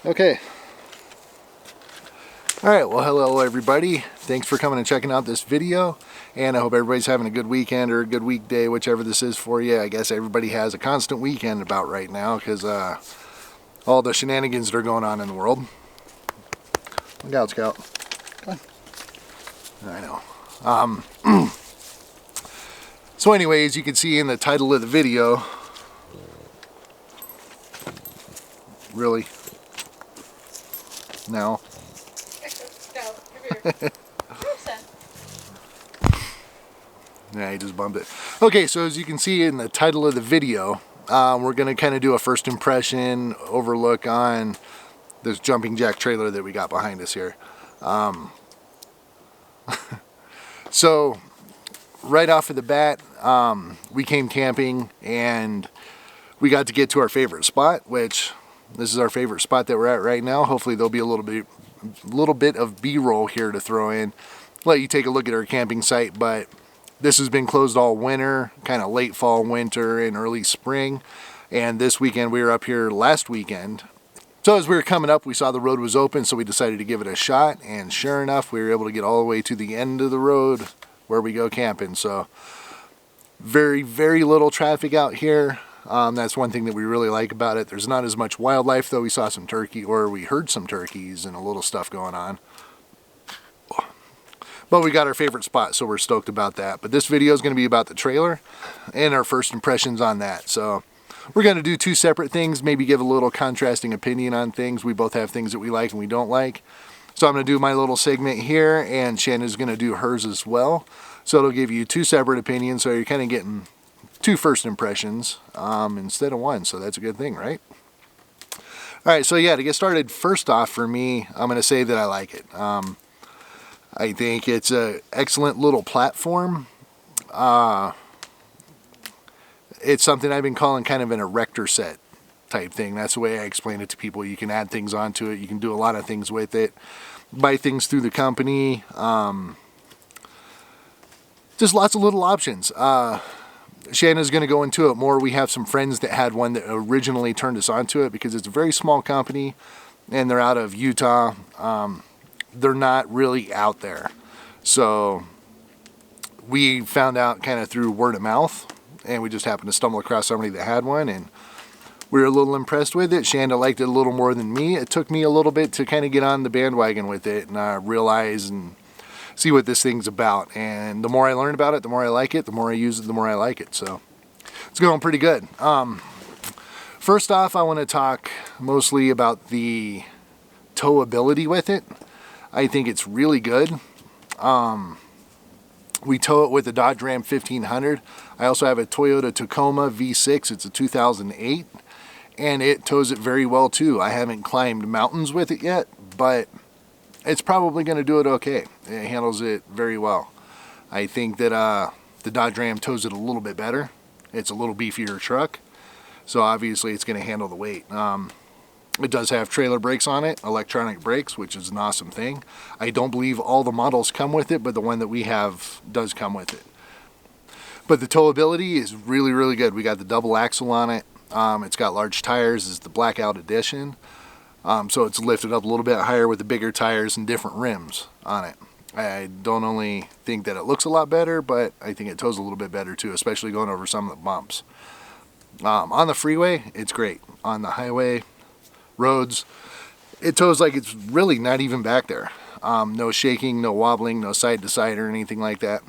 Okay. Alright, well hello everybody. Thanks for coming and checking out this video. And I hope everybody's having a good weekend or a good weekday, whichever this is for you. I guess everybody has a constant weekend about right now because all the shenanigans that are going on in the world. Look out, Scout. Come on. I know. So anyways, you can see in the title of the video. Really? No. Yeah, he just bumped it. Okay, so as you can see in the title of the video, we're going to kind of do a first impression overlook on this jumping jack trailer that we got behind us here. So, right off of the bat, we came camping and we got to get to our favorite spot, which this is our favorite spot that we're at right now. Hopefully there'll be a little bit of B-roll here to throw in, let you take a look at our camping site. But this has been closed all winter, kind of late fall, winter, and early spring. And this weekend, we were up here last weekend. So as we were coming up, we saw the road was open, so we decided to give it a shot. And sure enough, we were able to get all the way to the end of the road where we go camping. So very, very little traffic out here. That's one thing that we really like about it. There's not as much wildlife, though. We saw some turkey, or we heard some turkeys and a little stuff going on. But we got our favorite spot, so we're stoked about that. But this video is going to be about the trailer and our first impressions on that. So we're going to do two separate things, maybe give a little contrasting opinion on things. We both have things that we like and we don't like. So I'm going to do my little segment here, and Shanna's going to do hers as well. So it'll give you two separate opinions, so you're kind of getting two first impressions instead of one. So that's a good thing, right? Alright, so yeah, to get started, first off for me, I'm going to say that I like it. I think it's an excellent little platform. It's something I've been calling kind of an erector set type thing. That's the way I explain it to people. You can add things onto it. You can do a lot of things with it. Buy things through the company. Just lots of little options. Shanna's going to go into it more. We have some friends that had one that originally turned us onto it because it's a very small company and they're out of Utah. They're not really out there. So we found out kind of through word of mouth, and we just happened to stumble across somebody that had one, and we were a little impressed with it. Shanna liked it a little more than me. It took me a little bit to kind of get on the bandwagon with it and realize and see what this thing's about. And the more I learn about it, the more I like it. The more I use it, the more I like it. So it's going pretty good. First off, I want to talk mostly about the towability with it. I think it's really good. We tow it with a Dodge Ram 1500. I also have a Toyota Tacoma V6. It's a 2008. And it tows it very well too. I haven't climbed mountains with it yet, but it's probably going to do it okay. It handles it very well. I think that the Dodge Ram tows it a little bit better. It's a little beefier truck, so obviously it's going to handle the weight. It does have trailer brakes on it, electronic brakes, which is an awesome thing. I don't believe all the models come with it, but the one that we have does come with it. But the towability is really, really good. We got the double axle on it. It's got large tires. It's the blackout edition. So it's lifted up a little bit higher with the bigger tires and different rims on it. I don't only think that it looks a lot better, but I think it tows a little bit better too, especially going over some of the bumps. On the freeway, it's great. On the highway, roads, it tows like it's really not even back there. No shaking, no wobbling, no side to side or anything like that.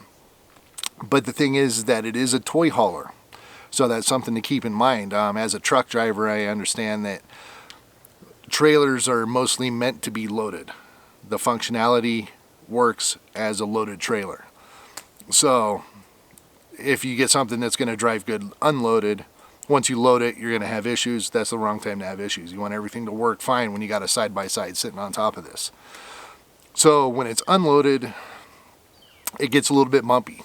But the thing is that it is a toy hauler, so that's something to keep in mind. As a truck driver, I understand that trailers are mostly meant to be loaded. The functionality works as a loaded trailer. So if you get something that's going to drive good unloaded, once you load it, you're going to have issues. That's the wrong time to have issues. You want everything to work fine when you got a side-by-side sitting on top of this. So when it's unloaded, it gets a little bit bumpy.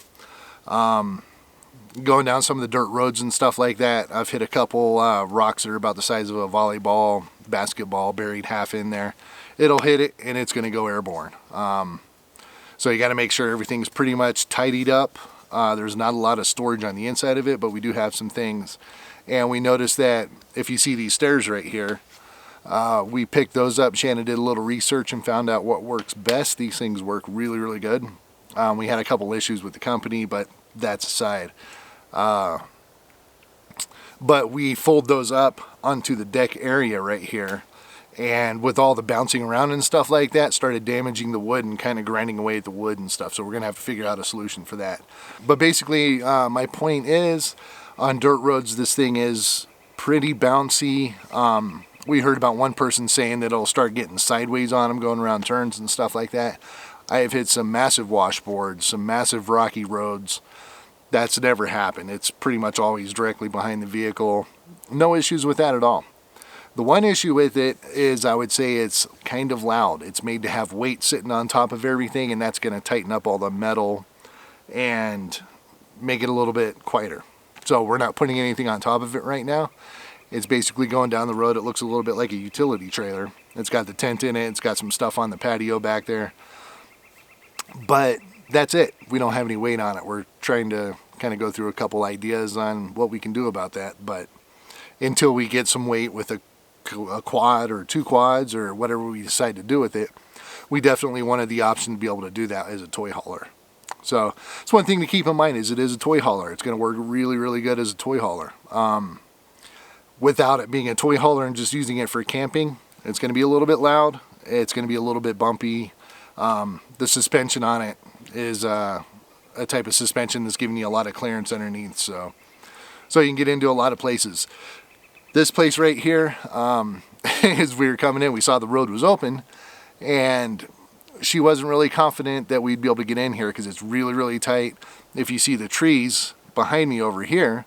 Going down some of the dirt roads and stuff like that, I've hit a couple rocks that are about the size of a volleyball, basketball, buried half in there. It'll hit it and it's going to go airborne. So you got to make sure everything's pretty much tidied up. There's not a lot of storage on the inside of it, but we do have some things. And we noticed that if you see these stairs right here, We picked those up. Shannon did a little research and found out what works best. These things work really, really good. We had a couple issues with the company, but that's aside. But we fold those up onto the deck area right here. And with all the bouncing around and stuff like that, started damaging the wood and kind of grinding away at the wood and stuff. So we're going to have to figure out a solution for that. But basically, my point is, on dirt roads, this thing is pretty bouncy. We heard about one person saying that it'll start getting sideways on them, going around turns and stuff like that. I have hit some massive washboards, some massive rocky roads. That's never happened. It's pretty much always directly behind the vehicle. No issues with that at all. The one issue with it is, I would say, it's kind of loud. It's made to have weight sitting on top of everything, and that's going to tighten up all the metal and make it a little bit quieter. So we're not putting anything on top of it right now. It's basically going down the road. It looks a little bit like a utility trailer. It's got the tent in it. It's got some stuff on the patio back there. But that's it. We don't have any weight on it. We're trying to kind of go through a couple ideas on what we can do about that. But until we get some weight with a quad or 2 quads or whatever we decide to do with it, we definitely wanted the option to be able to do that as a toy hauler. So it's one thing to keep in mind, is it is a toy hauler. It's going to work really, really good as a toy hauler. Without it being a toy hauler and just using it for camping, it's going to be a little bit loud. It's going to be a little bit bumpy. The suspension on it is a type of suspension that's giving you a lot of clearance underneath. So you can get into a lot of places. This place right here, as we were coming in, we saw the road was open, and she wasn't really confident that we'd be able to get in here because it's really, really tight. If you see the trees behind me over here,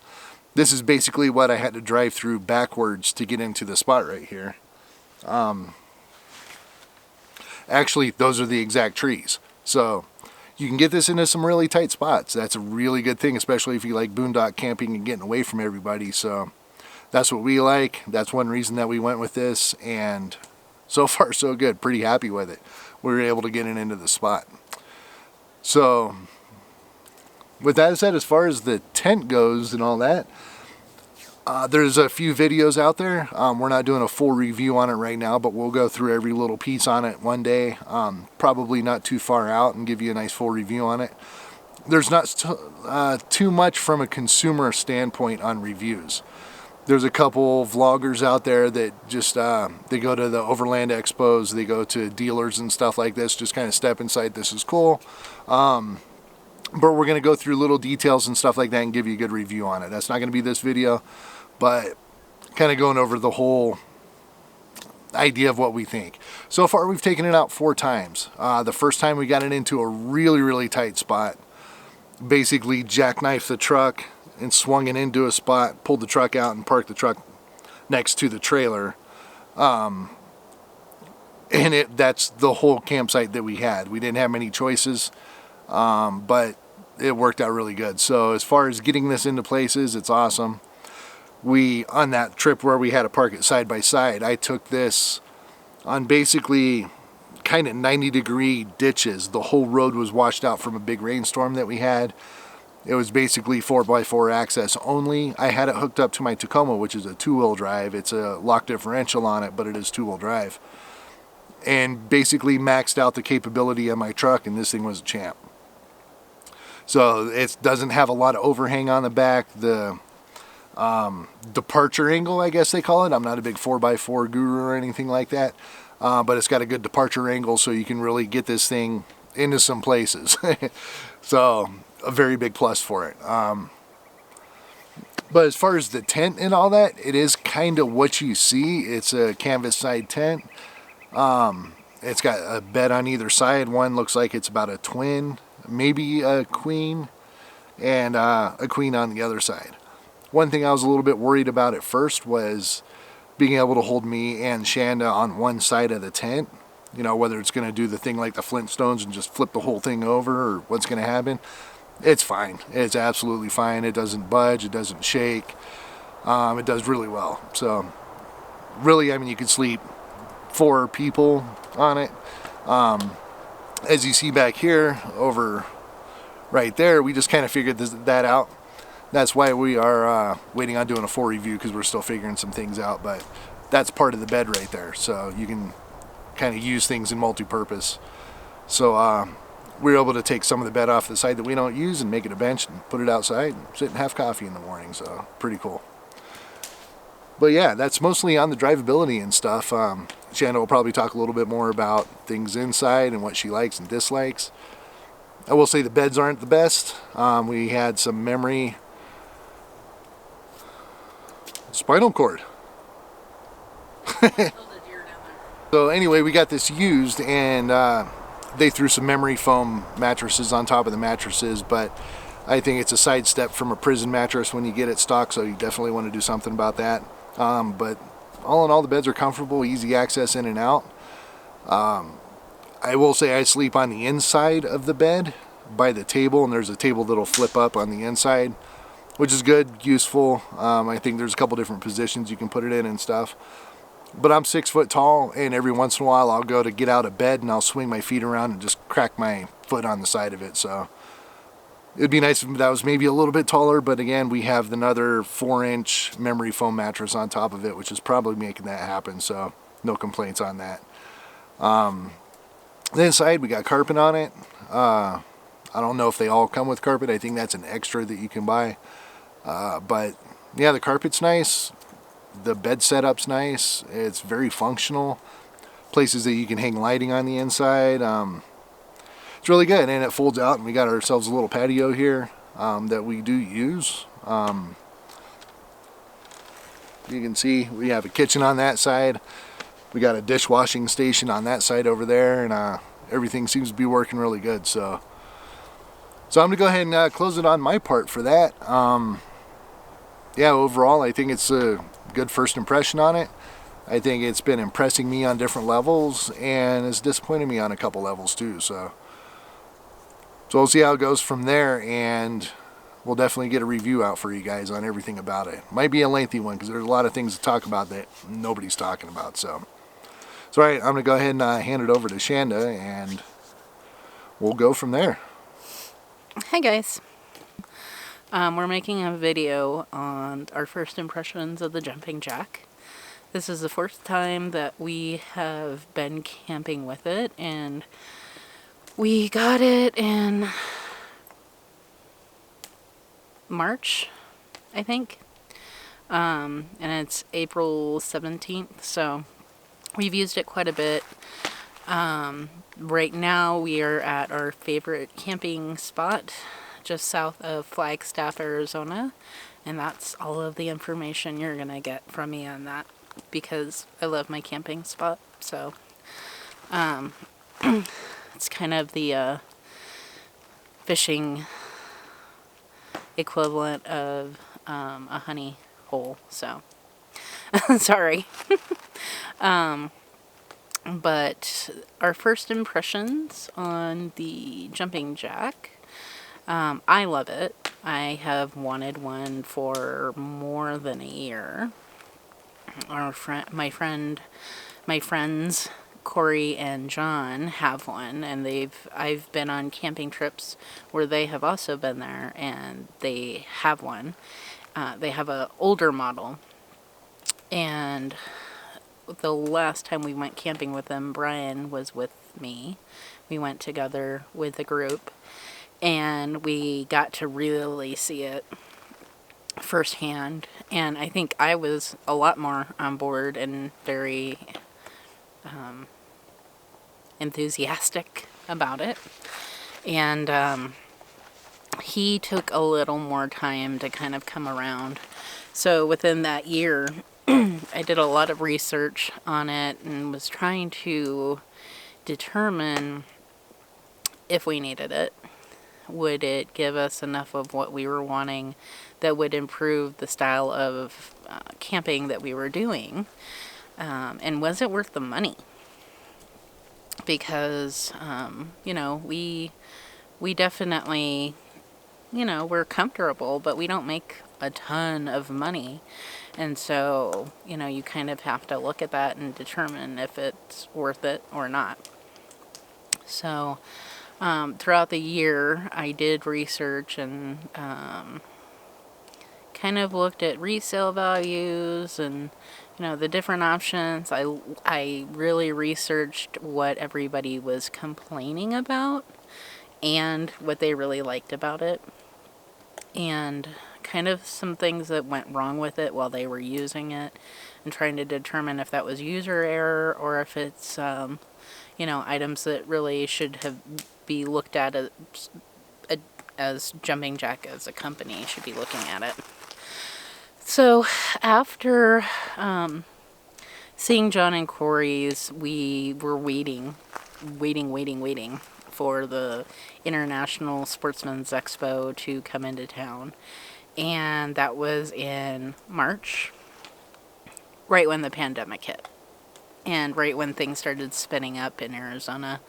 this is basically what I had to drive through backwards to get into the spot right here. Actually, those are the exact trees. So you can get this into some really tight spots. That's a really good thing, especially if you like boondock camping and getting away from everybody. So that's what we like. That's one reason that we went with this, and so far so good. Pretty happy with it. We were able to get it into the spot. So with that said, as far as the tent goes and all that, there's a few videos out there. We're not doing a full review on it right now, but we'll go through every little piece on it one day, probably not too far out, and give you a nice full review on it. There's not too much from a consumer standpoint on reviews. There's a couple vloggers out there that just, they go to the Overland Expos, they go to dealers and stuff like this, just kind of step inside, this is cool. But we're going to go through little details and stuff like that and give you a good review on it. That's not going to be this video, but kind of going over the whole idea of what we think. So far, we've taken it out 4 times. The first time we got it into a really, really tight spot. Basically jackknifed the truck and swung it into a spot, pulled the truck out and parked the truck next to the trailer. And that's the whole campsite that we had. We didn't have many choices, but it worked out really good. So as far as getting this into places, it's awesome. On that trip where we had to park it side by side, I took this on basically kind of 90-degree ditches. The whole road was washed out from a big rainstorm that we had. It was basically 4x4 access only. I had it hooked up to my Tacoma, which is a 2-wheel drive. It's a lock differential on it, but it is 2-wheel drive. And basically maxed out the capability of my truck, and this thing was a champ. So it doesn't have a lot of overhang on the back. The departure angle, I guess they call it. I'm not a big 4x4 guru or anything like that, but it's got a good departure angle, so you can really get this thing into some places. So a very big plus for it. But as far as the tent and all that, it is kind of what you see. It's a canvas side tent. It's got a bed on either side. One looks like it's about a twin, maybe a queen, and a queen on the other side. One thing I was a little bit worried about at first was being able to hold me and Shanda on one side of the tent. You know, whether it's going to do the thing like the Flintstones and just flip the whole thing over, or what's going to happen. It's fine. It's absolutely fine. It doesn't budge. It doesn't shake. It does really well. So really, I mean, you could sleep 4 people on it. As you see back here, over right there, we just kind of figured that out. That's why we are waiting on doing a full review, because we're still figuring some things out. But that's part of the bed right there. So you can kind of use things in multi-purpose. So we were able to take some of the bed off the side that we don't use and make it a bench and put it outside and sit and have coffee in the morning. So pretty cool. But yeah, that's mostly on the drivability and stuff. Shanda will probably talk a little bit more about things inside and what she likes and dislikes. I will say the beds aren't the best. We had some memory spinal cord. So anyway, we got this used, and they threw some memory foam mattresses on top of the mattresses, but I think it's a sidestep from a prison mattress when you get it stock, so you definitely want to do something about that. But all in all, the beds are comfortable, easy access in and out. I will say I sleep on the inside of the bed by the table, and there's a table that'll flip up on the inside, which is good, useful. I think there's a couple different positions you can put it in and stuff. But I'm 6 foot tall, and every once in a while I'll go to get out of bed and I'll swing my feet around and just crack my foot on the side of it. So it'd be nice if that was maybe a little bit taller, but again, we have another 4-inch memory foam mattress on top of it, which is probably making that happen, so no complaints on that. The inside, we got carpet on it. I don't know if they all come with carpet. I think that's an extra that you can buy. But yeah, the carpet's nice. The bed setup's nice. It's very functional. Places that you can hang lighting on the inside. It's really good, and it folds out, and we got ourselves a little patio here that we do use. You can see we have a kitchen on that side. We got a dishwashing station on that side over there, and everything seems to be working really good. So I'm going to go ahead and close it on my part for that. Yeah, overall, I think it's a good first impression on it. I think it's been impressing me on different levels, and it's disappointing me on a couple levels too. So we'll see how it goes from there, and we'll definitely get a review out for you guys on everything about it. Might be a lengthy one because there's a lot of things to talk about that nobody's talking about. So all right, I'm going to go ahead and hand it over to Shanda, and we'll go from there. Hi guys. We're making a video on our first impressions of the jumping jack. This is the first time that we have been camping with it, and we got it in March, I think. And it's April 17th, so we've used it quite a bit. Right now we are at our favorite camping spot just south of Flagstaff, Arizona, and that's all of the information you're gonna get from me on that, because I love my camping spot. So it's kind of the fishing equivalent of a honey hole, so sorry. But our first impressions on the jumping jack, I love it. I have wanted one for more than a year. My friends Corey and John have one, and I've been on camping trips where they have also been there, and they have one. They have an older model, and the last time we went camping with them, Brian was with me. We went together with a group, and we got to really see it firsthand, and I think I was a lot more on board and very enthusiastic about it. And he took a little more time to kind of come around. So within that year, I did a lot of research on it and was trying to determine if we needed it. Would it give us enough of what we were wanting that would improve the style of camping that we were doing? And was it worth the money? Because, we definitely, we're comfortable, but we don't make a ton of money. And so, you kind of have to look at that and determine if it's worth it or not. So, throughout the year, I did research and kind of looked at resale values and the different options. I really researched what everybody was complaining about and what they really liked about it, and kind of some things that went wrong with it while they were using it, and trying to determine if that was user error or if it's items that really should have be looked at as Jumping Jack as a company should be looking at it. So after seeing John and Corey's, we were waiting for the International Sportsman's Expo to come into town. And that was in March, right when the pandemic hit. And right when things started spinning up in Arizona.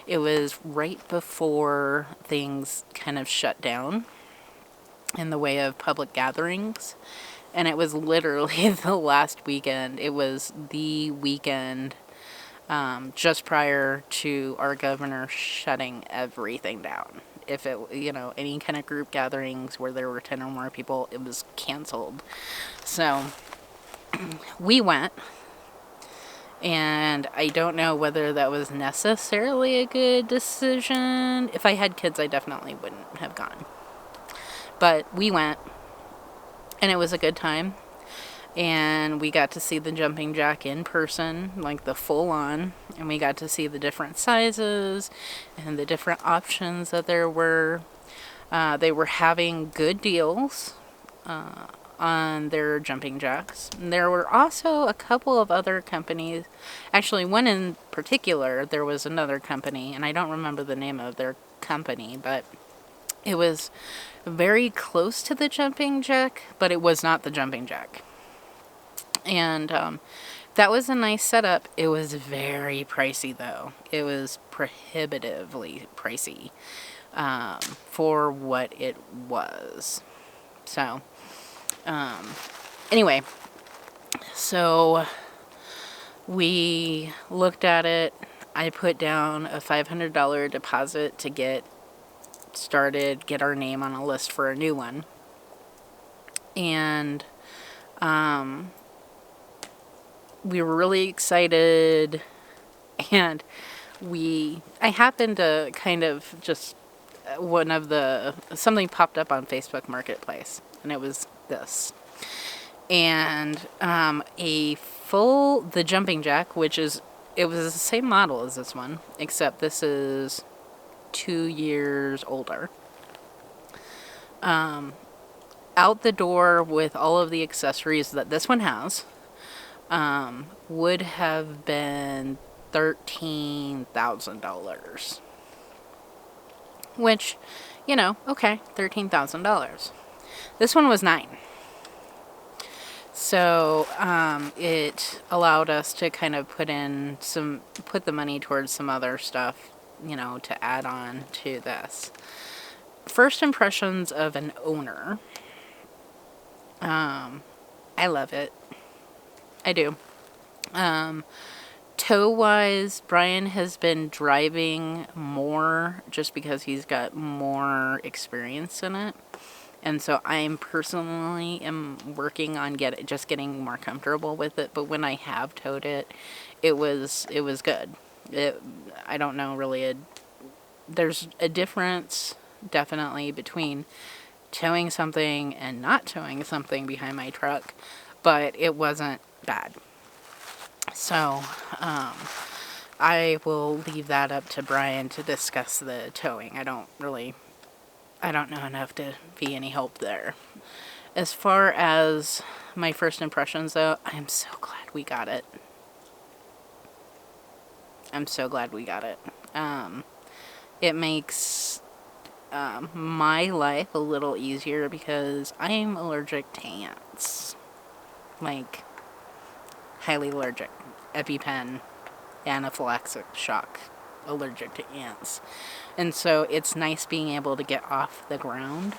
It was right before things kind of shut down in the way of public gatherings. And it was literally the last weekend. It was the weekend just prior to our governor shutting everything down. If it, any kind of group gatherings where there were 10 or more people, it was canceled. So we went. And I don't know whether that was necessarily a good decision. If I had kids, I definitely wouldn't have gone. But we went, and it was a good time. And we got to see the Jumping Jack in person, like the full on. And we got to see the different sizes and the different options that there were. They were having good deals on their Jumping Jacks. And there were also a couple of other companies. Actually, one in particular, there was another company, and I don't remember the name of their company, but it was very close to the Jumping Jack, but it was not the Jumping Jack. And that was a nice setup. It was very pricey, though. It was prohibitively pricey for what it was. So anyway, so we looked at it. I put down a $500 deposit to get started, get our name on a list for a new one. And we were really excited. And I happened to kind of just, something popped up on Facebook Marketplace. And it was this. And the Jumping Jack, it was the same model as this one, except this is 2 years older. Out the door with all of the accessories that this one has, would have been $13,000. Which, okay, $13,000. This one was $9,000. So it allowed us to kind of put the money towards some other stuff, to add on to this. First impressions of an owner. I love it. I do. Tow-wise, Brian has been driving more just because he's got more experience in it. And so I'm personally working on getting more comfortable with it. But when I have towed it, it was good. I don't know really. There's a difference definitely between towing something and not towing something behind my truck, but it wasn't bad. So I will leave that up to Brian to discuss the towing. I don't know enough to be any help there. As far as my first impressions, though, I'm so glad we got it. It makes my life a little easier because I am allergic to ants. Like, highly allergic. EpiPen, anaphylactic shock, allergic to ants. And so it's nice being able to get off the ground,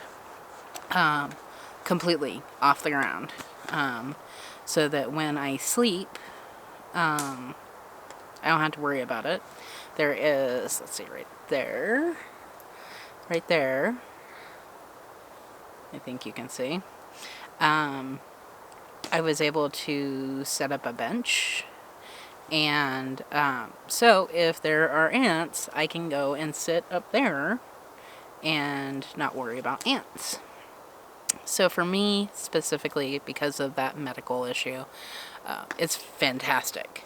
completely off the ground, so that when I sleep, I don't have to worry about it. There is, let's see, right there, I think you can see, I was able to set up a bench. And so if there are ants, I can go and sit up there and not worry about ants. So for me, specifically because of that medical issue, it's fantastic.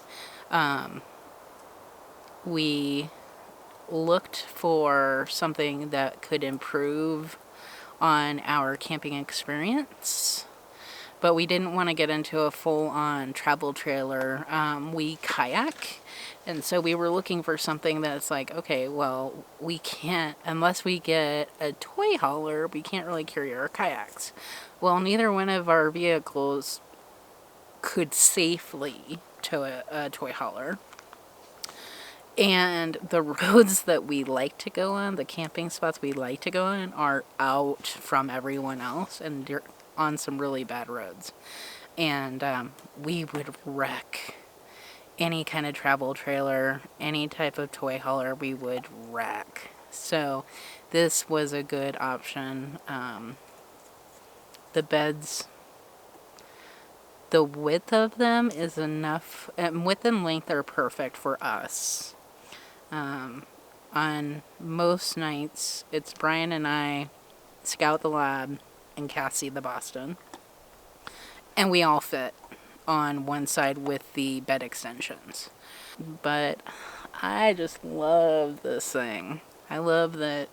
We looked for something that could improve on our camping experience, but we didn't want to get into a full-on travel trailer. We kayak, and so we were looking for something that's like, okay, well, we can't, unless we get a toy hauler, we can't really carry our kayaks. Well, neither one of our vehicles could safely tow a toy hauler. And the roads that we like to go on, the camping spots we like to go on, are out from everyone else, and they're on some really bad roads. And we would wreck any kind of travel trailer, any type of toy hauler, we would wreck. So this was a good option. The beds, the width of them is enough, and width and length are perfect for us. On most nights, it's Brian and I, Scout the Lab, and Cassie the Boston. And we all fit on one side with the bed extensions. But I just love this thing. I love that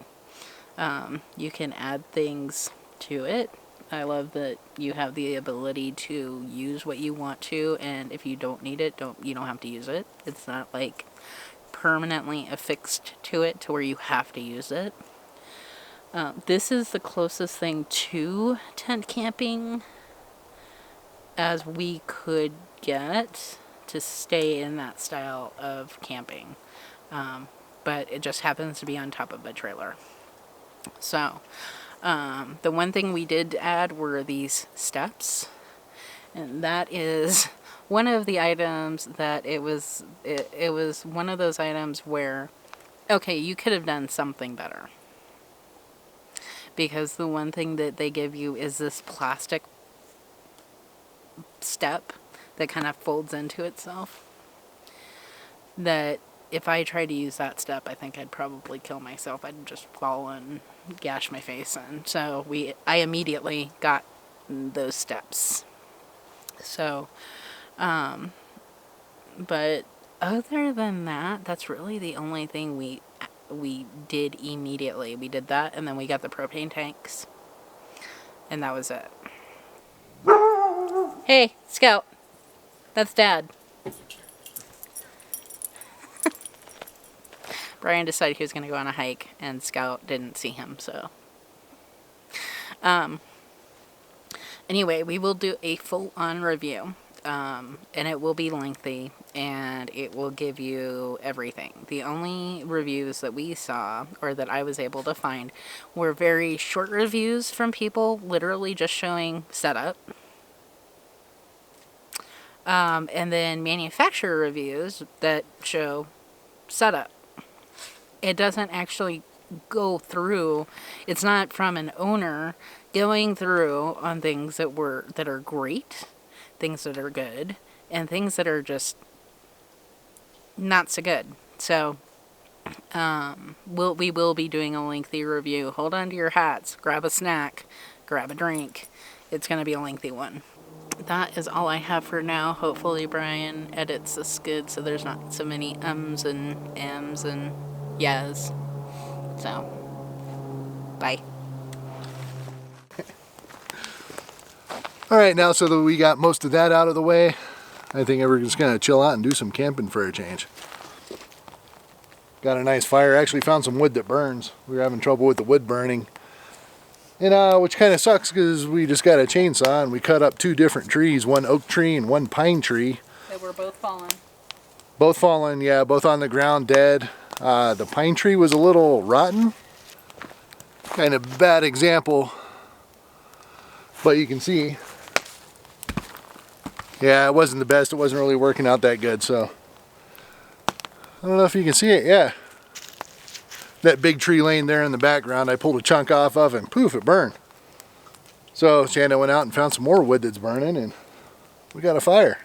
you can add things to it. I love that you have the ability to use what you want to, and if you don't need it, you don't have to use it. It's not like permanently affixed to it to where you have to use it. This is the closest thing to tent camping as we could get to stay in that style of camping. But it just happens to be on top of a trailer. So, the one thing we did add were these steps. And that is one of the items that it was one of those items where, okay, you could have done something better. Because the one thing that they give you is this plastic step that kind of folds into itself. That if I tried to use that step, I think I'd probably kill myself. I'd just fall and gash my face in. So I immediately got those steps. So, but other than that, that's really the only thing we did immediately. We did that, and then we got the propane tanks, and that was it. Hey, Scout. That's Dad. Brian decided he was going to go on a hike, and Scout didn't see him, so. Anyway, we will do a full-on review, and it will be lengthy, and it will give you everything. The only reviews that we saw, or that I was able to find, were very short reviews from people literally just showing setup. And then manufacturer reviews that show setup. It doesn't actually go through, it's not from an owner going through on things that are great, things that are good, and things that are just not so good. So we will be doing a lengthy review. Hold on to your hats, grab a snack, grab a drink. It's going to be a lengthy one. That is all I have for now. Hopefully Brian edits this good so there's not so many ums and ms and yes. So, bye. All right, now so that we got most of that out of the way, I think we're just going to chill out and do some camping for a change. Got a nice fire. Actually found some wood that burns. We were having trouble with the wood burning. And which kind of sucks because we just got a chainsaw and we cut up two different trees, one oak tree and one pine tree. They were both fallen. Both fallen, yeah, both on the ground, dead. The pine tree was a little rotten. Kind of bad example. But you can see, yeah, it wasn't the best. It wasn't really working out that good, so. I don't know if you can see it, yeah. That big tree laying there in the background, I pulled a chunk off of and poof, it burned. So Shanda went out and found some more wood that's burning, and we got a fire.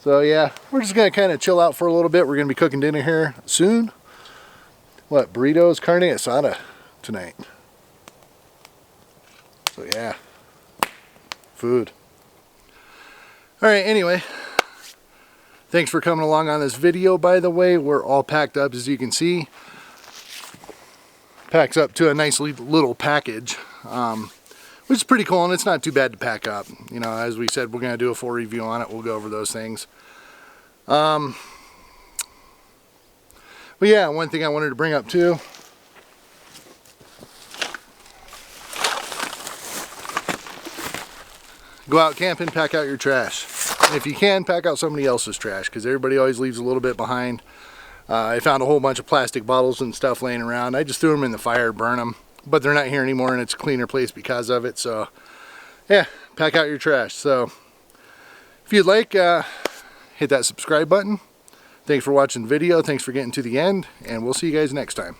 So yeah, we're just gonna kind of chill out for a little bit. We're gonna be cooking dinner here soon. What, burritos, carne asada tonight. So yeah, food. All right, anyway, thanks for coming along on this video. By the way, we're all packed up, as you can see. Packs up to a nice little package, which is pretty cool, and it's not too bad to pack up. You know, as we said, we're going to do a full review on it. We'll go over those things. But yeah, one thing I wanted to bring up too. Go out camping, pack out your trash. If you can, pack out somebody else's trash, because everybody always leaves a little bit behind. I found a whole bunch of plastic bottles and stuff laying around. I just threw them in the fire, burn them, but they're not here anymore, and it's a cleaner place because of it. So yeah, pack out your trash. So if you'd like, hit that subscribe button. Thanks for watching the video. Thanks for getting to the end, and we'll see you guys next time.